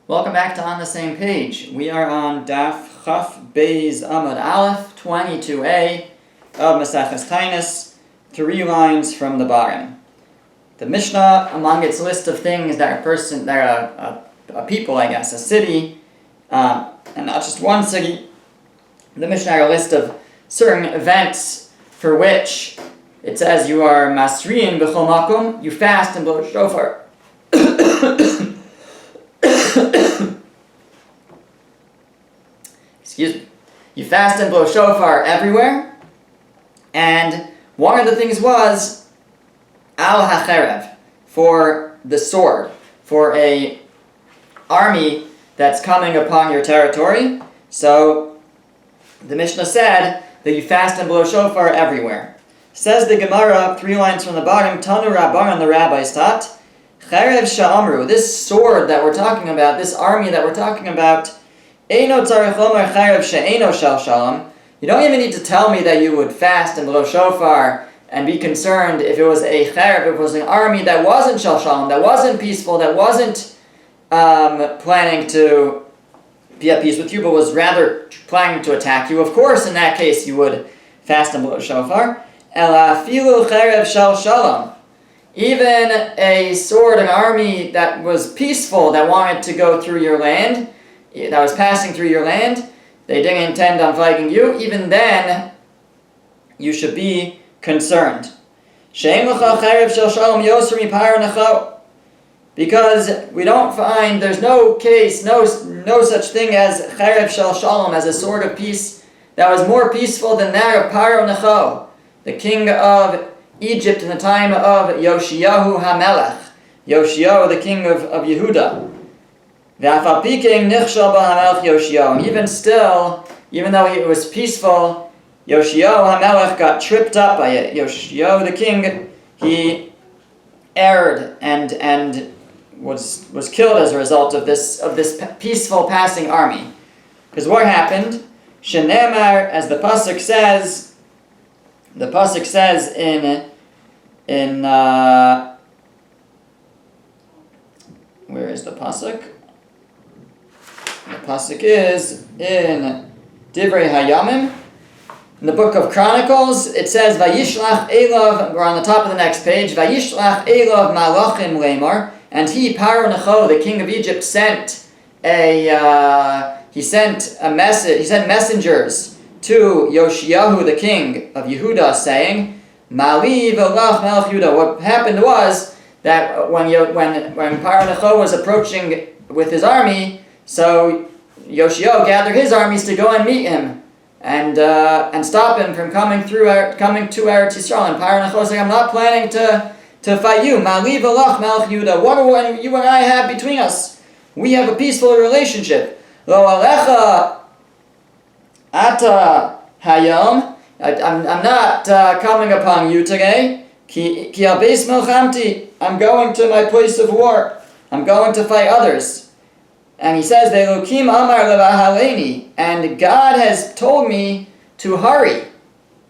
Welcome back to On the Same Page. We are on Daf Chaf Beis Amud Aleph 22a of Maseches Taanis, 3 lines from the bottom. The Mishnah, among its list of things that a people, a city, and not just one city, the Mishnah had a list of certain events for which it says you are masriin b'chol makom, you fast and blow shofar. Excuse me. You fast and blow shofar everywhere, and one of the things was al hacherev, for the sword, for a army that's coming upon your territory. So the Mishnah said that you fast and blow shofar everywhere. Says the Gemara, 3 lines from the bottom, Tanu Rabbanan, the rabbis taught, Cherev sha'amru, this sword that we're talking about, this army that we're talking about, Eino tzarich lomar cherev she'eino shel shalom. You don't even need to tell me that you would fast and blow shofar and be concerned if it was a cherev, if it was an army that wasn't shel shalom, that wasn't peaceful, that wasn't planning to be at peace with you, but was rather planning to attack you. Of course, in that case, you would fast and blow shofar. Ela filu cherev shel shalom. Even a sword, an army that was peaceful, that wanted to go through your land, that was passing through your land, they didn't intend on fighting you, even then, you should be concerned. Because we don't find, there's no case, no such thing as cherev shel shalom, as a sword of peace, that was more peaceful than that of Paro Necho, the king of Egypt in the time of Yoshiyahu HaMelech, Yoshiyahu, the king of Yehuda. And even still, even though it was peaceful, Yoshiyahu HaMelech got tripped up by it. Yoshiyahu, the king, he erred and was killed as a result of this peaceful passing army. Because what happened? Shenemar, as the pasuk says in where is the pasuk? The pasuk is in Divrei Hayamim. In the book of Chronicles, it says, Vayishlach Elov, we're on the top of the next page, Vayishlach Elov Malachim Lemar, and he, Paro Necho, the king of Egypt, sent messengers to Yoshiyahu, the king of Yehuda, saying, Mali v'lach melech Yehuda. What happened was that when Paro Necho was approaching with his army, so Yoshiyahu gathered his armies to go and meet him and stop him from coming to Eretz Yisrael. And Paro Necho said, I'm not planning to fight you. Mali v'lach melech Yehuda. What do you and I have between us? We have a peaceful relationship. Lo alecha ata hayom. I'm not coming upon you today. Ki al beis melchamti. I'm going to my place of war. I'm going to fight others. And he says, Ve'elokim amar levahaleni. And God has told me to hurry.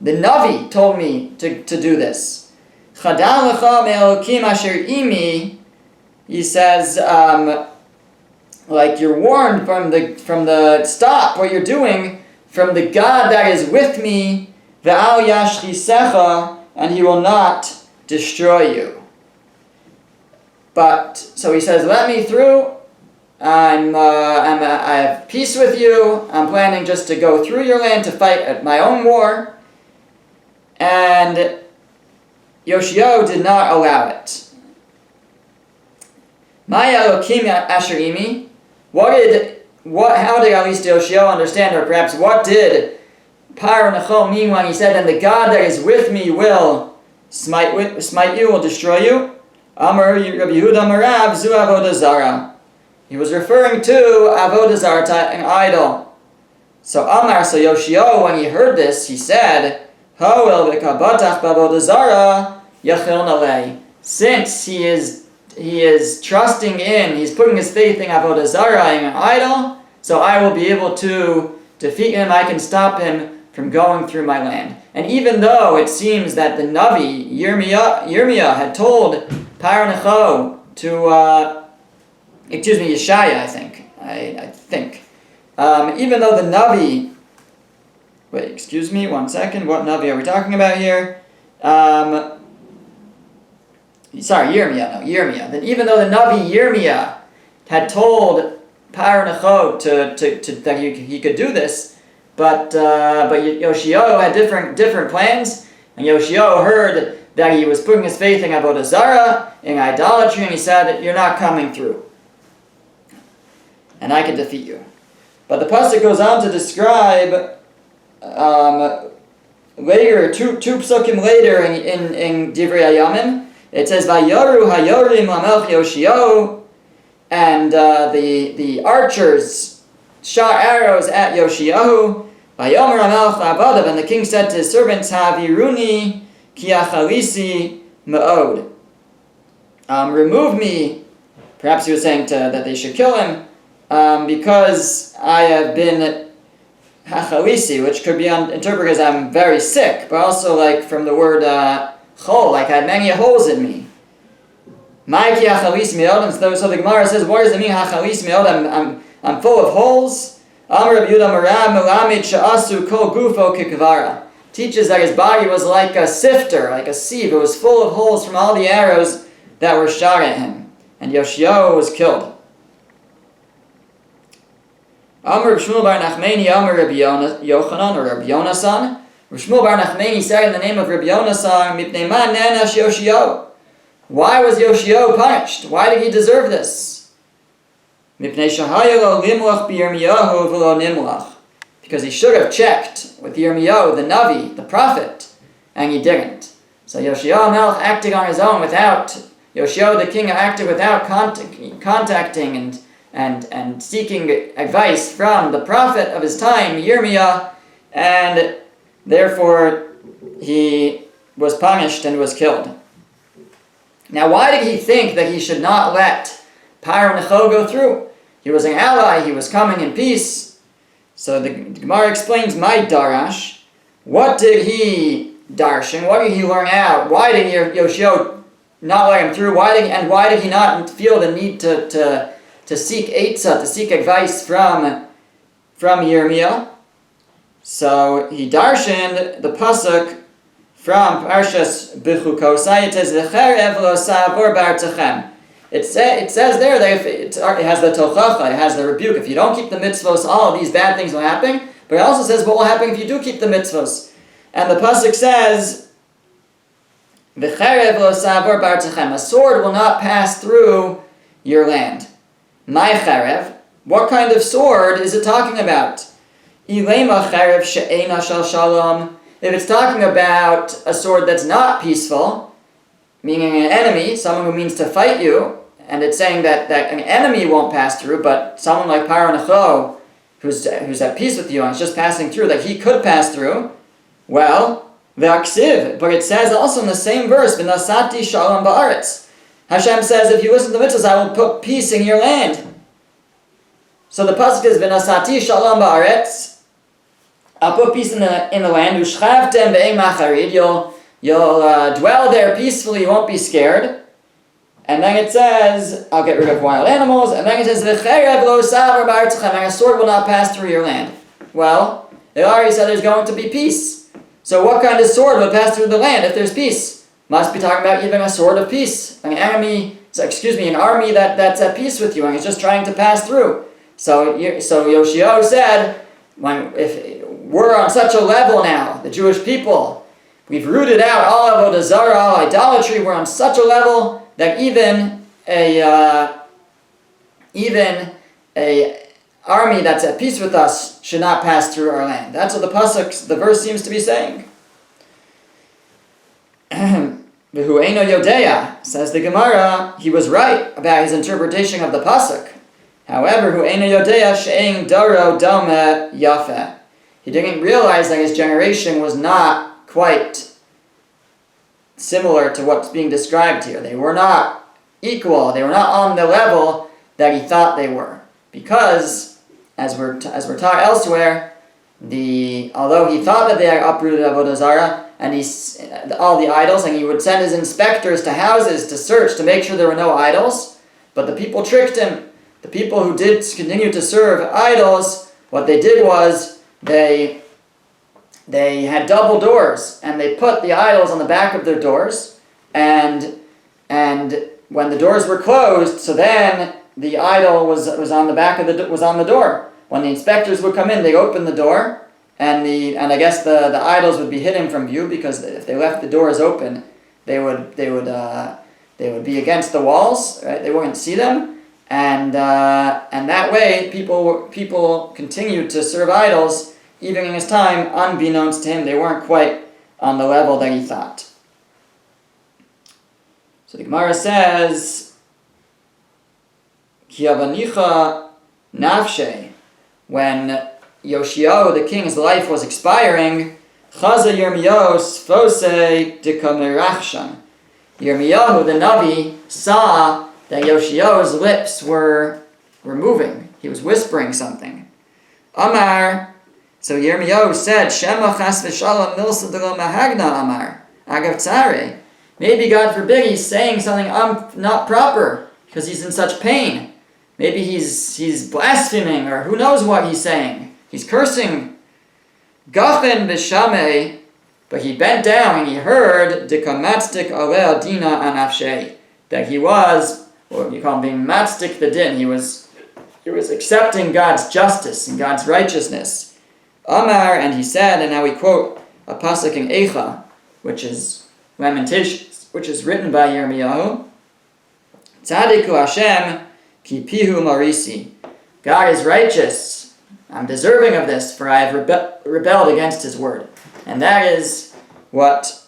The Navi told me to do this. Chadal lecha me'elokim asher imi. He says, like you're warned from the stop what you're doing from the God that is with me. Ve'al yashchisecha, and he will not destroy you. But so he says, let me through. I have peace with you. I'm planning just to go through your land to fight at my own war. And Yoshiyahu did not allow it. Maya Elokim asher imi. How did at least Yoshiyahu understand, or perhaps what did Paro Necho mean when he said, and the God that is with me will smite you, will destroy you? Amar Rabbi Yehuda Marav zu avodah zara. He was referring to avodah zara, an idol. So Yoshiyahu, when he heard this, he said, Hoel v'kabatach b'avodah zara yachil nalei. Since he is trusting in, he's putting his faith in avodah zara, in an idol, so I will be able to defeat him. I can stop him from going through my land. And even though it seems that the Navi, Yirmiyah, had told Paro Necho to, Yeshaya, I think, I think. Even though the Navi... Wait, excuse me, 1 second. What Navi are we talking about here? Yirmiyah. Then even though the Navi Yirmiyah had told Paro Necho that he could do this, but Yoshio had different plans, and Yoshio heard that he was putting his faith in Avodah Zarah, in idolatry, and he said, "You're not coming through, and I can defeat you." But the pasuk goes on to describe later, two psukim later in Divrei Hayamim, it says, "Vayoru hayorim lamelch Yoshio," and the archers shot arrows at Yoshiyahu. Vayomer hamelch la'avadav, and the king said to his servants, "Haviruni ki achalisi me'od." Remove me. Perhaps he was saying that they should kill him because I have been hachalisi, which could be interpreted as I'm very sick, but also like from the word chol, like I had many holes in me. My ki hachalisi me'od. So the Gemara says, what does it mean hachalisi me'od? I'm full of holes. Amar Rabbi Yehuda Marav melamed she'asu kol gufo kikvara. Teaches that his body was like a sifter, like a sieve. It was full of holes from all the arrows that were shot at him. And Yoshio was killed. Amar Reb Shmuel bar Nachmani, Amar Rabbi Yochanan, or Rabbi Yonasan. Reb Shmuel bar Nachmani said in the name of Rabbi Yonasan, Mipnei ma ne'anash Yoshio. Why was Yoshio punished? Why did he deserve this? Mipnei shahaya lo limlach b'Yirmiyahu v'lo nimlach. Because he should have checked with Yirmiyahu, the Navi, the prophet, and he didn't. So Yoshio Melech acted on his own without, Yoshio the king acted without contacting and seeking advice from the prophet of his time, Yirmiyah, and therefore he was punished and was killed. Now why did he think that he should not let Paro Necho go through? He was an ally, he was coming in peace. So the Gemara explains, my darash, what did he darshan, what did he learn out? Why did Yoshio not let him through? Why did he not feel the need to seek eitzah, to seek advice from Yirmiyah? So he darshaned the pasuk from Parshas Bechukosai. It says, "V'cherev lo sa'avor b'artechem." It says there that it has the tochacha, it has the rebuke. If you don't keep the mitzvos, all of these bad things will happen. But it also says what will happen if you do keep the mitzvos. And the pasuk says, "V'cherev lo sa'avor b'artechem." A sword will not pass through your land. My cherev, what kind of sword is it talking about? Ilema cherev she'ena shal shalom. If it's talking about a sword that's not peaceful, meaning an enemy, someone who means to fight you, and it's saying that an enemy won't pass through, but someone like Paro Necho, who's at peace with you and is just passing through, that he could pass through, well, ve'aksiv, but it says also in the same verse, v'nasati shalom ba'aretz. Hashem says, if you listen to the mitzvahs, I will put peace in your land. So the pasuk is, v'nasati shalom ba'aretz, I'll put peace in the land, u'shchavtem ve'ein macharid, You'll dwell there peacefully, you won't be scared. And then it says, I'll get rid of wild animals. And then it says, V'cherev lo sa'avor b'artechem, and a sword will not pass through your land. Well, they already said there's going to be peace. So what kind of sword will pass through the land if there's peace? Must be talking about even a sword of peace. An army that's at peace with you and is just trying to pass through. So Yoshio said, if we're on such a level now, the Jewish people, we've rooted out all avodah zarah, all idolatry. We're on such a level that even a army that's at peace with us should not pass through our land. That's what the verse seems to be saying. V'hu eino yodea, says the Gemara, he was right about his interpretation of the pasuk. However, hu eino yodea she'ein daro dome yafeh. He didn't realize that his generation was not quite similar to what's being described here. They were not equal. They were not on the level that he thought they were. Because, as we're taught elsewhere, although he thought that they had uprooted avodah zarah and all the idols, and he would send his inspectors to houses to search to make sure there were no idols, but the people tricked him. the people who did continue to serve idols, what they did was they had double doors, and they put the idols on the back of their doors, and when the doors were closed, so then the idol was on the back of was on the door. When the inspectors would come in, they opened the door, and I guess the idols would be hidden from view, because if they left the doors open, they would be against the walls, right? They wouldn't see them, and that way people continued to serve idols even in his time, unbeknownst to him. They weren't quite on the level that he thought. So the Gemara says, Ki avanicha nafshe, when Yoshio, the king's life was expiring, Chaza Yirmiyahu sfose dikamerachshan. Yirmiyahu, the Navi, saw that Yoshio's lips were moving. He was whispering something. Amar, so Yirmiyahu said, Shema chas v'shalom milsa de lo mahagna amar, agav tzare. Maybe, God forbid, he's saying something not proper because he's in such pain. Maybe he's blaspheming, or who knows what he's saying. He's cursing. Gachen b'shamei, but he bent down and he heard dekamatzik aleh dina anafshei, that he was, or you call him being matzik the din. He was accepting God's justice and God's righteousness. Amar, and he said, and now we quote a pasuk in Eicha, which is Lamentations, which is written by Yirmiyahu. Tzadiku Hashem ki pihu marisi. God is righteous. I'm deserving of this, for I have rebelled against his word. And that is what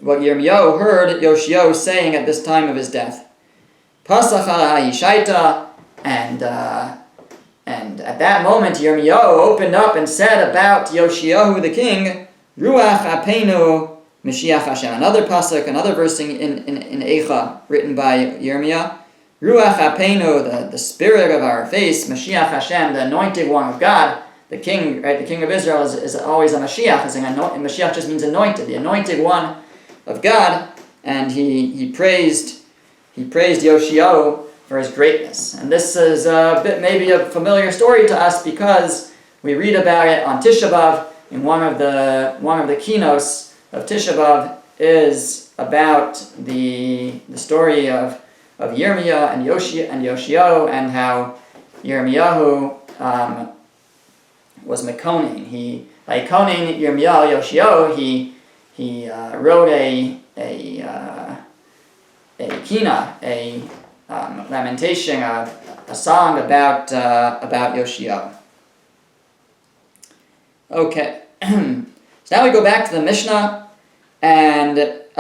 Yirmiyahu heard Yoshio saying at this time of his death. Pasach ala Yishaita, and at that moment Yirmiyahu opened up and said about Yoshio the king, Ruach apenu Mashiach Hashem. Another pasuk, another verse in Eicha, written by Yirmiyah. Ruach apenu, the spirit of our face, Mashiach Hashem, the anointed one of God. The king, right? The king of Israel is always a Mashiach. Mashiach just means anointed, the anointed one of God. And he praised Yoshio for his greatness. And this is a bit maybe a familiar story to us because we read about it on Tisha B'Av. In one of the keynotes of Tisha B'Av is about the story of Yirmiyah and Yoshio, and how Yirmiyahu was Mekonin. By Konin Yirmiyahu Yoshio, he wrote a kina, a lamentation, a song about Yoshio. Okay, so now we go back to the Mishnah, and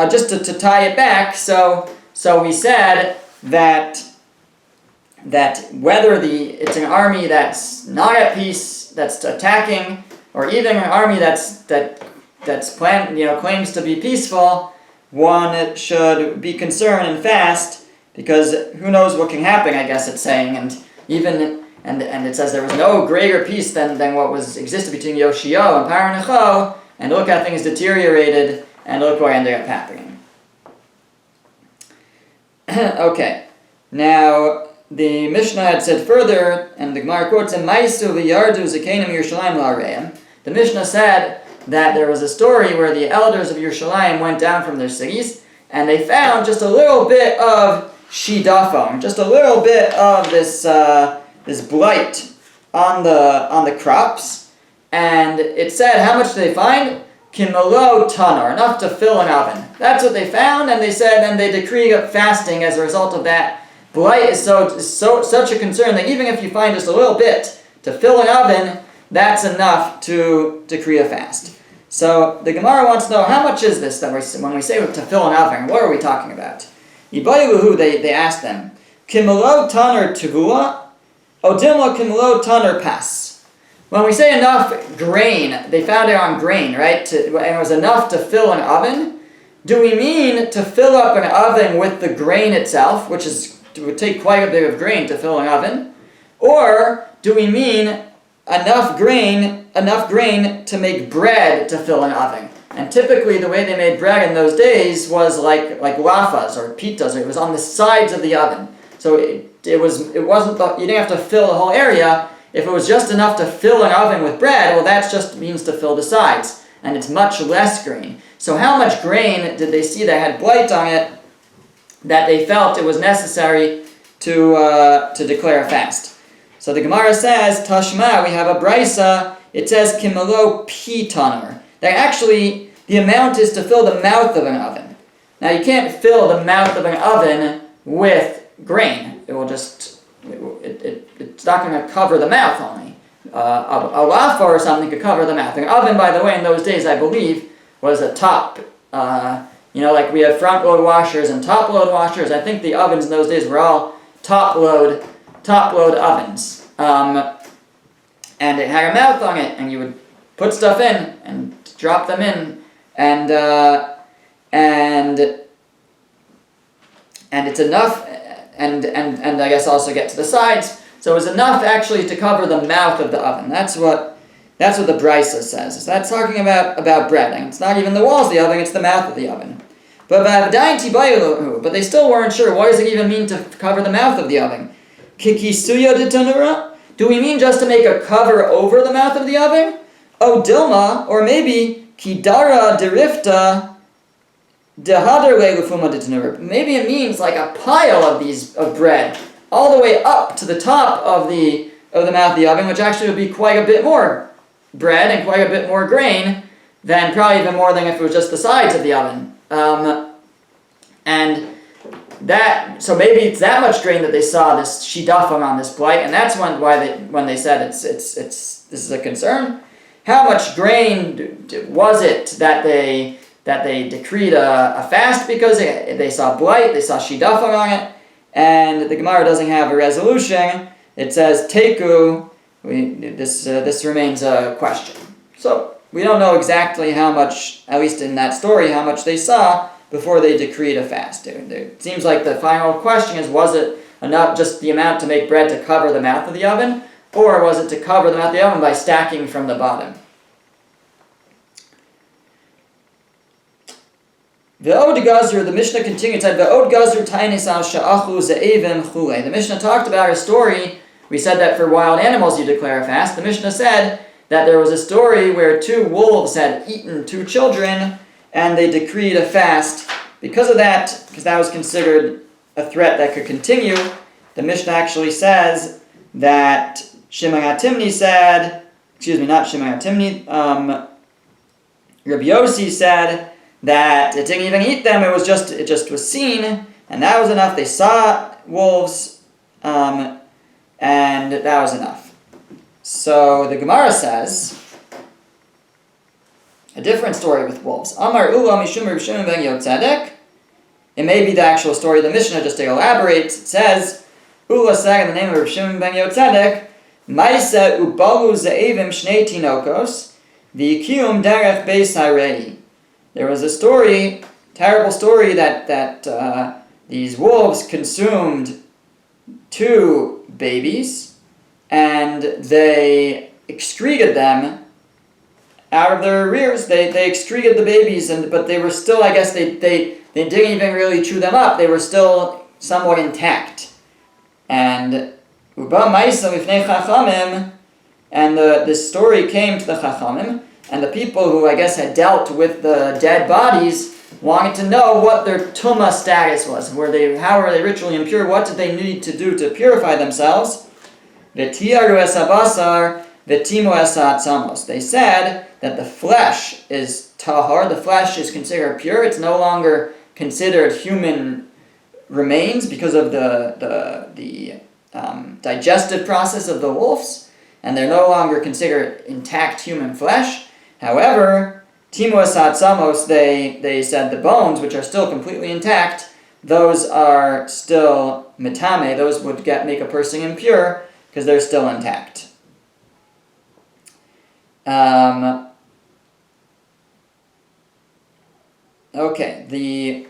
just to tie it back. So we said that whether it's an army that's not at peace, that's attacking, or even an army that's claims to be peaceful, one should be concerned and fast, because who knows what can happen, I guess it's saying. And even and it says there was no greater peace than what existed between Yoshio and Paranecho, and look how things deteriorated, and look what ended up happening. Okay, now the Mishnah had said further, and the Gemara quotes, "Maisu v'yardu zakenim Yerushalayim la'areim." The Mishnah said that there was a story where the elders of Yerushalayim went down from their cities, and they found just a little bit of shidafon, just a little bit of this blight on the crops, and it said, how much did they find? Kimelo tanar, enough to fill an oven. That's what they found, and they said, and they decreed fasting as a result of that. Blight is such a concern that even if you find just a little bit to fill an oven, that's enough to decree a fast. So the Gemara wants to know, how much is this when we say to fill an oven? What are we talking about? Yibayiluhu, they asked them, Kimelo tanar tevua, odimlo kimelo tanar pas. When we say enough grain, they found it on grain, right? And it was enough to fill an oven. Do we mean to fill up an oven with the grain itself, which would take quite a bit of grain to fill an oven? Or do we mean enough grain to make bread to fill an oven? And typically the way they made bread in those days was like lafas or pitas, or it was on the sides of the oven. So it wasn't you didn't have to fill the whole area. If it was just enough to fill an oven with bread, well, that just means to fill the sides, and it's much less grain. So how much grain did they see that had blight on it that they felt it was necessary to declare a fast? So the Gemara says, Tashma, we have a brisa, it says, Kimelo pitanor. That actually, the amount is to fill the mouth of an oven. Now, you can't fill the mouth of an oven with grain. It will just, it's not going to cover the mouth only. A lafa or something could cover the mouth. An oven, by the way, in those days, I believe, was a top. Like we have front load washers and top load washers. I think the ovens in those days were all top load ovens. And it had a mouth on it, and you would put stuff in and drop them in, and it's enough, and I guess also get to the sides. So it was enough actually to cover the mouth of the oven. That's what the brisa says. So that's talking about bread, and it's not even the walls of the oven; it's the mouth of the oven. But they still weren't sure. What does it even mean to cover the mouth of the oven? Kikisuya de tanura? Do we mean just to make a cover over the mouth of the oven? Oh, Dilma, or maybe Kidara derifta dehadar lefuma de tanura. Maybe it means like a pile of bread all the way up to the top of the mouth of the oven, which actually would be quite a bit more bread and quite a bit more grain than probably even more than if it was just the sides of the oven. So maybe it's that much grain that they saw this shidafon on this blight, and that's when they said it's this is a concern. How much grain was it that they decreed a fast because they saw blight, they saw shidafon on it, and the Gemara doesn't have a resolution. It says teku. This remains a question. So we don't know exactly how much, at least in that story, how much they saw before they decreed a fast. It seems like the final question is, was it enough, just the amount to make bread to cover the mouth of the oven, or was it to cover the mouth of the oven by stacking from the bottom? Ve'od gazur, the Mishnah continued, said, Ve'od gazur Taanis al sha'achu ze'evim chule. The Mishnah talked about a story. We said that for wild animals you declare a fast. The Mishnah said that there was a story where 2 wolves had eaten 2 children, and they decreed a fast because of that, because that was considered a threat that could continue. The Mishnah actually says that Shimon HaTimni said, not Shimon HaTimni, Rabbi Yossi said that it didn't even eat them, it just was seen, and that was enough. They saw wolves, and that was enough. So the Gemara says a different story with wolves. Amar Ula Mishum Reb Shimon ben Yotzedek. It may be the actual story of the Mishnah, just to elaborate. It says, Ula said in the name of Reb Shimon ben Yotzedek, Maisa ubalu ze'evim shnei tinokos, v'yikium derech beis harei. There was a story, terrible story, that these wolves consumed 2 babies, and they excreted them out of their rears. They excreted the babies, but they were still, I guess, they didn't even really chew them up. They were still somewhat intact. And Uba Maisa Mifnei Chachamim, and this story came to the Chachamim, and the people who, I guess, had dealt with the dead bodies wanted to know what their tumah status was. How were they ritually impure? What did they need to do to purify themselves? V'tiyaru es habasar v'timu es ha'atzamos. They said that the flesh is tahar, the flesh is considered pure. It's no longer considered human remains because of the digestive process of the wolves, and they're no longer considered intact human flesh. However, timu es ha'atzamos, they said the bones, which are still completely intact, those are still metame, those would make a person impure because they're still intact. Okay, the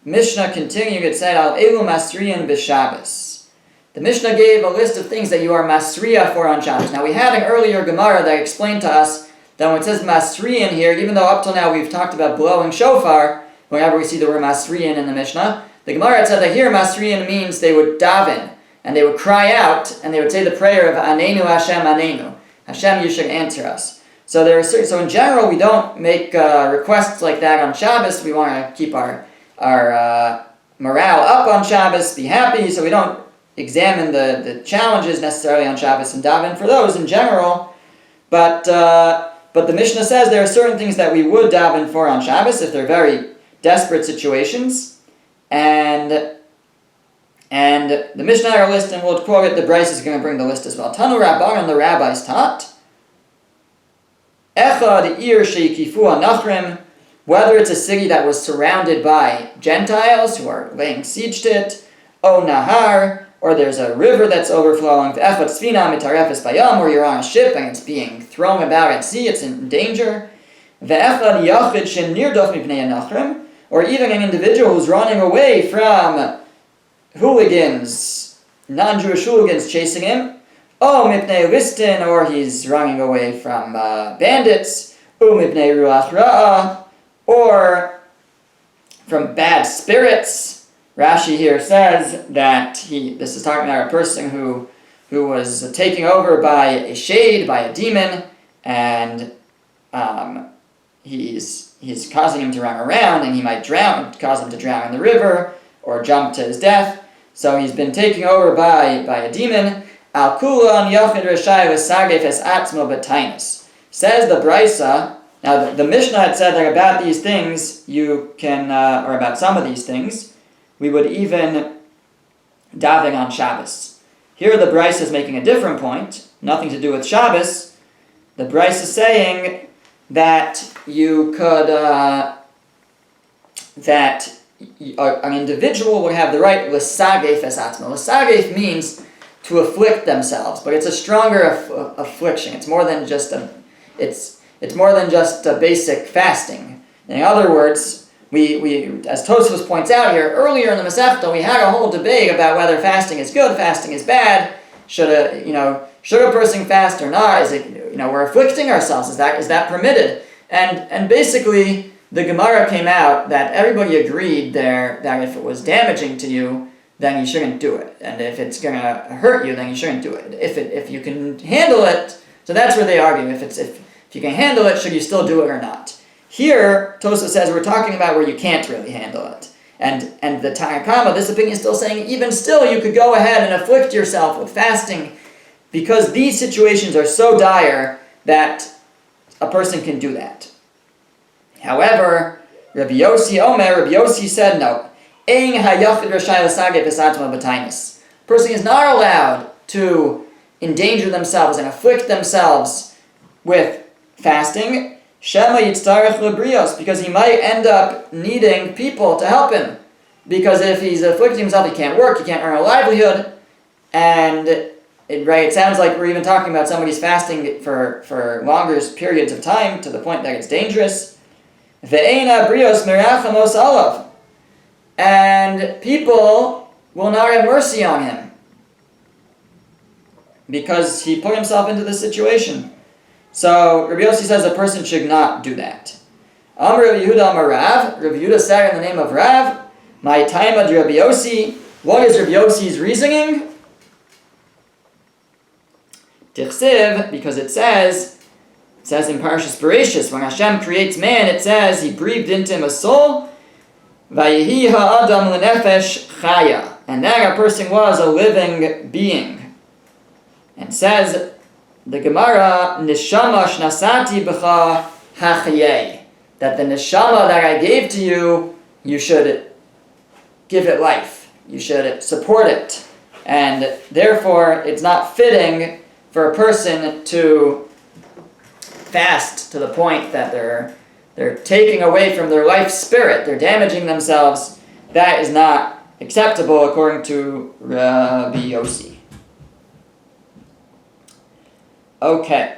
Mishnah continued, it said, Al elu masriyan b'Shabbos. The Mishnah gave a list of things that you are masriya for on Shabbos. Now we had an earlier Gemara that explained to us that when it says masriyan here, even though up till now we've talked about blowing shofar, whenever we see the word masriyan in the Mishnah, the Gemara had said that here masriyan means they would daven. and they would cry out, and they would say the prayer of Anenu Hashem Anenu. Hashem, you should answer us. So in general, we don't make requests like that on Shabbos. We want to keep our morale up on Shabbos, be happy, so we don't examine the challenges necessarily on Shabbos and daven for those in general. But the Mishnah says there are certain things that we would daven for on Shabbos if they're very desperate situations. And the Mishnah had a list, and we'll quote it. The Bryce is going to bring the list as well. Tanu Rabbanan, the rabbis taught, Echad ir sheikifu anachrim, whether it's a city that was surrounded by Gentiles who are laying siege to it, O Nahar, or there's a river that's overflowing, Echad Sfina mitarefes bayam, or you're on a ship and it's being thrown about at sea, it's in danger, Ve'echad yachid shen nirdof mipnei anachrim, or even an individual who's running away from hooligans, non-Jewish hooligans chasing him, mipnei listin, or he's running away from bandits, mipnei ruach ra'ah, or from bad spirits. Rashi here says that this is talking about a person who was taken over by a shade, by a demon, and he's causing him to run around, and he might cause him to drown in the river, or jump to his death. So he's been taken over by a demon. Al kulan yachid reshai v'sagef es atzmo b'Taanis. Says the Brisa. Now the Mishnah had said that about these things you can, or about some of these things, we would even daven on Shabbos. Here the Brisa is making a different point, nothing to do with Shabbos. The Brisa is saying that you could, that an individual would have the right l'sagef es atzmo. L'sagef means to afflict themselves, but it's a stronger affliction. It's more than just a basic fasting. In other words, we as Tosfos points out here earlier in the Masechta, we had a whole debate about whether fasting is good, fasting is bad. Should a person fast or not? Is it, we're afflicting ourselves? Is that permitted? And basically, the Gemara came out that everybody agreed there that if it was damaging to you, then you shouldn't do it. And if it's going to hurt you, then you shouldn't do it. If you can handle it, so that's where they argue. If you can handle it, should you still do it or not? Here, Tosfos says we're talking about where you can't really handle it. And the Tanna Kama, this opinion is still saying even still you could go ahead and afflict yourself with fasting because these situations are so dire that a person can do that. However, Rabbi Yossi said no. A person is not allowed to endanger themselves and afflict themselves with fasting, because he might end up needing people to help him. Because if he's afflicting himself, he can't work, he can't earn a livelihood, and it sounds like we're even talking about somebody's fasting for longer periods of time to the point that it's dangerous. And people will not have mercy on him because he put himself into this situation. So Rabbi Yossi says a person should not do that. Amar Rabbi Yehuda Amar Rav. Rabbi Yehuda said in the name of Rav, my time ad Rabbi Yossi. What is Rabbi Yossi's reasoning? Tichsiv, because it says in Parashas Bereshis, when Hashem creates man, it says he breathed into him a soul, Vayehi ha'adam l'nefesh chaya, and that a person was a living being. And says the Gemara, Neshama shnasati b'cha hachayei, that the neshama that I gave to you, you should give it life. You should support it. And therefore, it's not fitting for a person to fast to the point that they're taking away from their life spirit, they're damaging themselves. That is not acceptable according to Rabbi Yossi. Okay.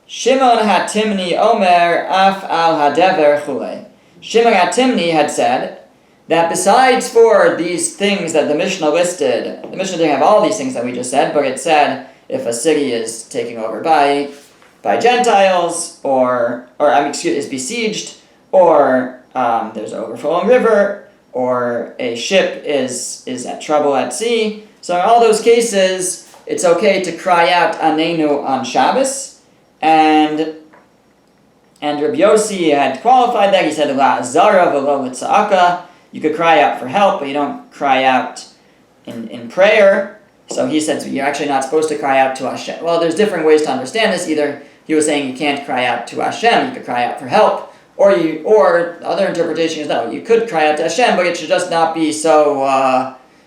Shimon HaTimni Omer Af Al Hadever Chulei. Shimon HaTimni had said that besides for these things that the Mishnah listed, the Mishnah didn't have all these things that we just said, but it said if a city is taken over by Gentiles, is besieged, or there's an overflowing river, or a ship is at trouble at sea, So in all those cases, it's okay to cry out Anenu on Shabbos, and Rabbi Yossi had qualified that. He said, La Zara v'lo l'tza'aka. You could cry out for help, but you don't cry out in prayer. So he said, you're actually not supposed to cry out to Hashem. Well, there's different ways to understand this. Either he was saying you can't cry out to Hashem, you could cry out for help, or the other interpretation is no, you could cry out to Hashem, but it should just not be so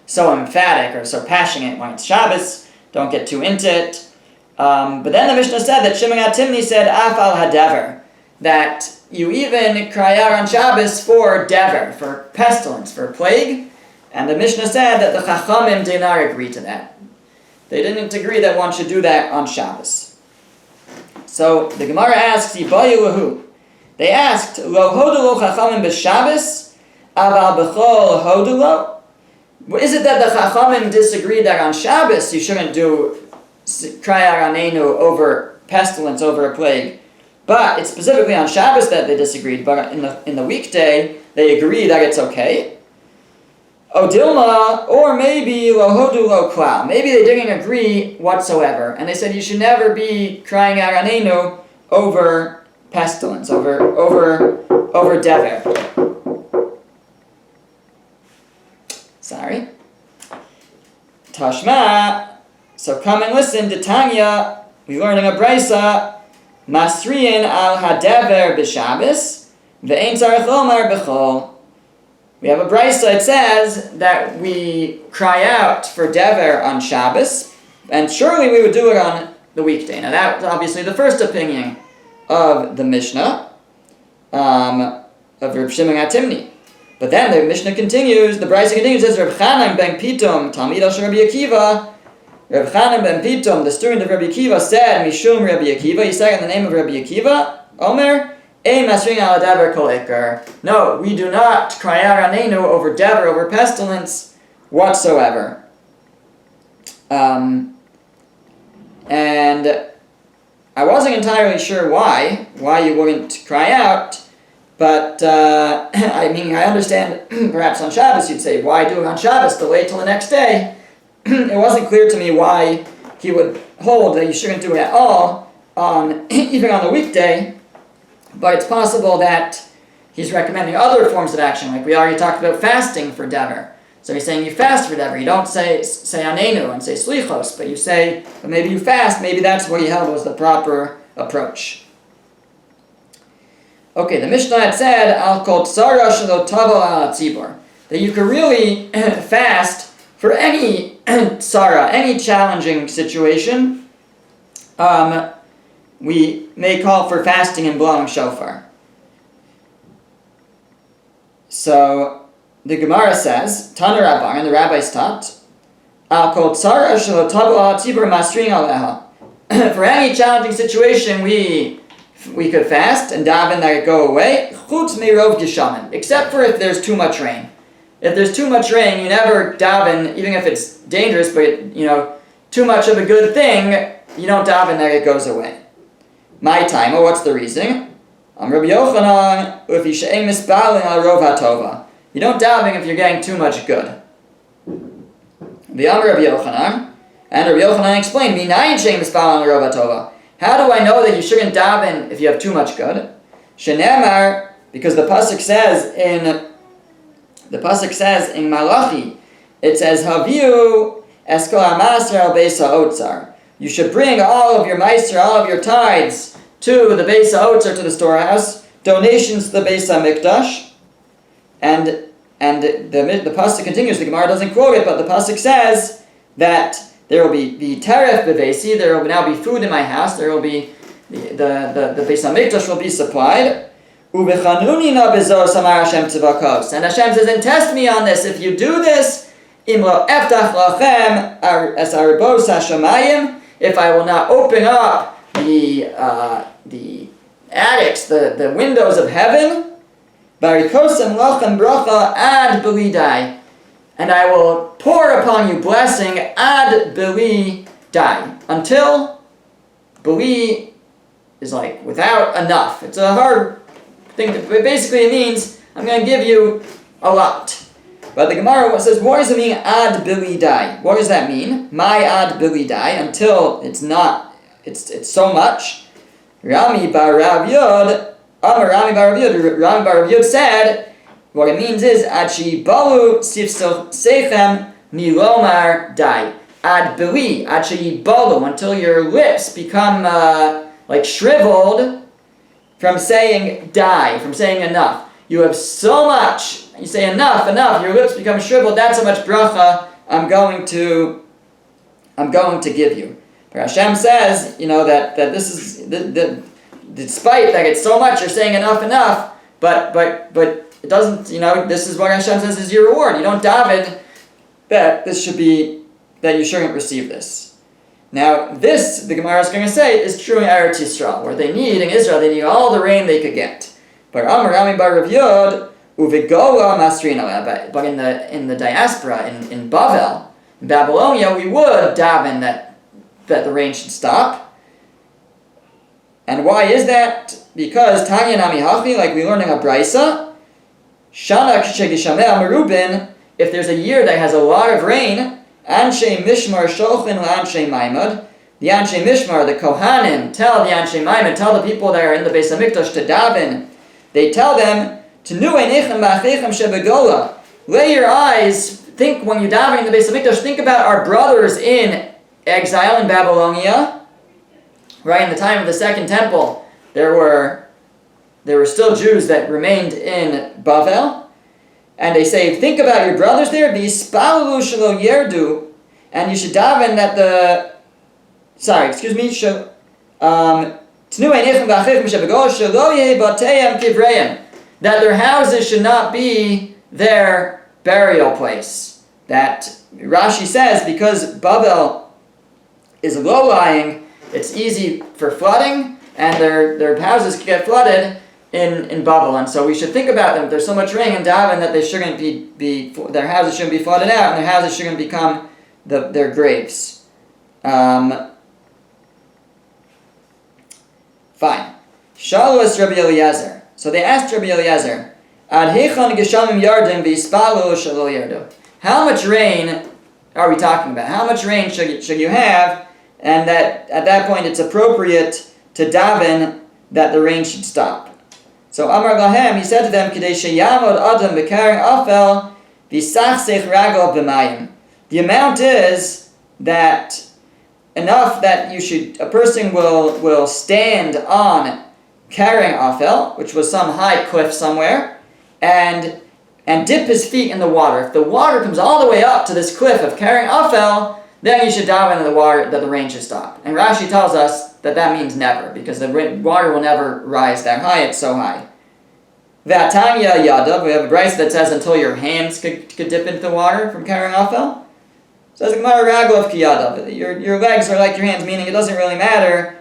emphatic or so passionate when it's Shabbos. Don't get too into it. But then the Mishnah said that Shimon HaTimni said, Af al hadever, that you even cry out on Shabbos for dever, for pestilence, for plague. And the Mishnah said that the Chachamim did not agree to that. They didn't agree that one should do that on Shabbos. So the Gemara asks, Yibayu lahu. They asked, Lo hodulo Chachamim b'Shabbos, aval b'chol hodulo? Is it that the Chachamim disagreed that on Shabbos you shouldn't cry out Anenu over pestilence, over a plague? But it's specifically on Shabbos that they disagreed, but in the weekday, they agree that it's okay. O Dilma, or maybe Lo Hodu Lo Klal. Maybe they didn't agree whatsoever, and they said you should never be crying out Anenu over pestilence, over dever. Sorry. Tashma, so come and listen to Tanya. We learn in a Brisa, Masriyin al hadever b'Shabbos, ve'ein tzarich lomar b'chol. We have a Brisa, it says that we cry out for dever on Shabbos, and surely we would do it on the weekday. Now that's obviously the first opinion of the Mishnah, of Reb Shimon HaTimni. But then the Mishnah continues, the Brisa continues, it says, Reb Chanan ben Pitum, Talmid al Rabbi Akiva, Reb Chanan ben Pitum, the student of Rabbi Akiva, said, Mishum Rabbi Akiva, he said in the name of Rabbi Akiva, Omer, Ein masrin al dever kol ikar. No, we do not cry out Anenu over dever, over pestilence, whatsoever. And I wasn't entirely sure why you wouldn't cry out, but I understand perhaps on Shabbos you'd say, why do it on Shabbos, delay till the next day? It wasn't clear to me why he would hold that you shouldn't do it at all, even on the weekday, but it's possible that he's recommending other forms of action, like we already talked about fasting for dever. So he's saying you fast for dever. You don't say Anenu and say Slichos, but you say, but maybe you fast, maybe that's what he held was the proper approach. Okay, the Mishnah had said, Al kol tsara shelo tavo al tzibor, that you could really fast for any tsara, any challenging situation. We may call for fasting and blowing shofar. So the Gemara says, Tana Rabban, and the rabbis taught, Al kol tsara shelo tavo al tzibor masrin aleha. For any challenging situation, we could fast and daven that it go away, chutz meirov geshamin, except for if there's too much rain. If there's too much rain, you never daven, even if it's dangerous, but too much of a good thing, you don't daven that it goes away. My time, what's the reason? Rabbi Yochanan, if she'ein mispalin al rov hatova. You don't daven if you're getting too much good. The Rabbi Yochanan, and Rabbi Yochanan explained, minayin she'ein mispalin al rov hatova. How do I know that you shouldn't daven if you have too much good? Shenemar, because the pasuk says in Malachi, it says Haviu eskol hamaser al beis ha'otzar. You should bring all of your meiser, all of your tithes to the beis ha'otzar, to the storehouse, donations to the beis hamikdash, and the pasuk continues. The Gemara doesn't quote it, but the pasuk says that there will be teref bevesi. There will now be food in my house. There will be the beis hamikdash will be supplied. Ubechanunina bezor samar Hashem tzivakos. And Hashem says, and test me on this. If you do this, imlo eftach lachem es aribos hashamayim. If I will not open up the attics, the windows of heaven, barikosem lachem bracha ad belidai. And I will pour upon you blessing ad beli dai, until beli is like without enough. It's a hard thing. Basically, it means I'm going to give you a lot. But the Gemara says, what does it mean ad bili dai? What does that mean? My ad bili dai, until it's not, it's so much. Rami bar Rav Yod, Rami bar Rav Yod said, what it means is, ad sheyibalu sifsel sechem milomar dai. Ad bili, ad sheyibalu, until your lips become like shriveled from saying die, from saying enough. You have so much, you say enough, your lips become shriveled, that's how much bracha I'm going to give you. But Hashem says, that this is, despite that it's so much, you're saying enough, but it doesn't, this is what Hashem says is your reward. You don't daven that you shouldn't receive this. Now, this, the Gemara is going to say, is true in Eretz Yisrael, where in Israel, they need all the rain they could get. But Rami bar Rav Yod, uvigola masrina. But in the diaspora, in Bavel, in Babylonia, we would daven that the rain should stop. And why is that? Because Tanya Nami Hachi, like we learned in a Brisa, Shana Shegishameh Merubin, if there's a year that has a lot of rain, Anshe Mishmar Shochin LaAnshe Maimad, the Anshe Mishmar, the Kohanim, tell the Anshe Maimad, tell the people that are in the Beis HaMikdash to daven. They tell them, Tenu Einechem Ba'achechem Shebegola. Lay your eyes, think when you daven in the Beis HaMikdash, think about our brothers in exile in Babylonia. Right, in the time of the Second Temple, there were still Jews that remained in Bavel. And they say, think about your brothers there, v'yispalalu shelo yerdu, and you should daven that that their houses should not be their burial place. That Rashi says, because Bavel is low-lying, it's easy for flooding, and their houses can get flooded in Bavel, and so we should think about them. If there's so much rain and daven that they shouldn't their houses shouldn't be flooded out, and their houses shouldn't become their graves. Fine. Shalos Rabbi Eliezer. So they asked Rabbi Eliezer, Ad heichon geshamim yardim v'ispalu shelo yardu. How much rain are we talking about? How much rain should you have, and that at that point it's appropriate to daven that the rain should stop? So Amar Lahem, he said to them, K'dei sheyamod adam b'kareng afel v'sachsech ragol b'mayim. The amount is that enough that a person will stand on kareng afel, which was some high cliff somewhere, and dip his feet in the water. If the water comes all the way up to this cliff of kareng afel, then you should daven in the water that the rain should stop. And Rashi tells us that means never, because the water will never rise that high, it's so high. V'atanya yadav, we have a brayso that says until your hands could dip into the water from kareng afel. Says the Gemara raglav ki yadav, your legs are like your hands, meaning it doesn't really matter,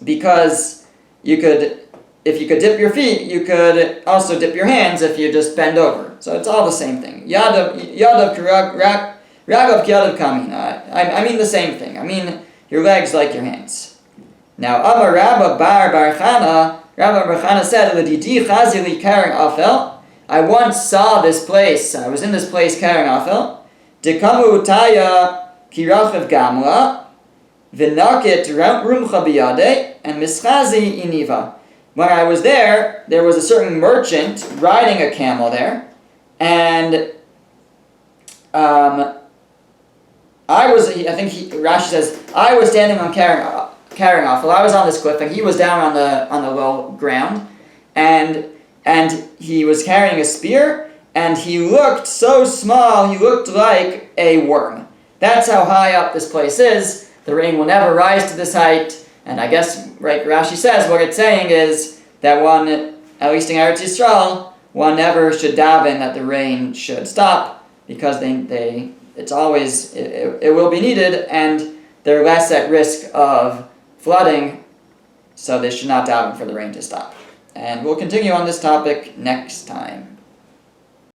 because if you could dip your feet, you could also dip your hands if you just bend over. So it's all the same thing. Yadav raglav ki yadav kamin. I mean the same thing. I mean your legs like your hands. Now, Amar Rabba Bar Chana, Rabbi Bar Chana said, "L'didi chazili kareng afel." I once saw this place. I was in this place kareng afel. Dekamu utaya kirachav gamla, v'naket rumcha biyade, and mischazi iniva. When I was there was a certain merchant riding a camel there, and Rashi says, I was standing on kareng afel. I was on this cliff, and he was down on the low ground, and he was carrying a spear, and he looked so small, he looked like a worm. That's how high up this place is. The rain will never rise to this height, and I guess, right, Rashi says, what it's saying is that one, at least in Eretz Yisrael, one never should daven that the rain should stop, because it will be needed, and they're less at risk of flooding, so they should not daven for the rain to stop. And we'll continue on this topic next time.